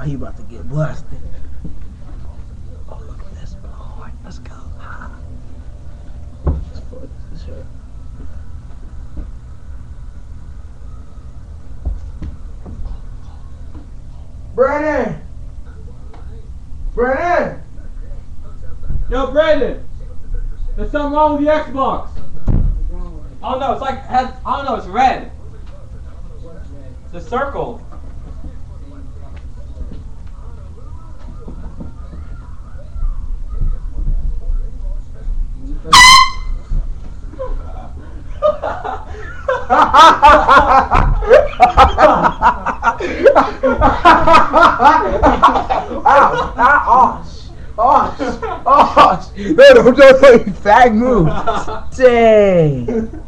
He about to get blasted. Oh, look at this. Lord, let's go. Let's put this here. Brandon! Brandon! Yo, Brandon! There's something wrong with the Xbox. Oh no, it's like I don't know. It's red. It's a circle. Oh, no, don't do it. Fag move. Dang.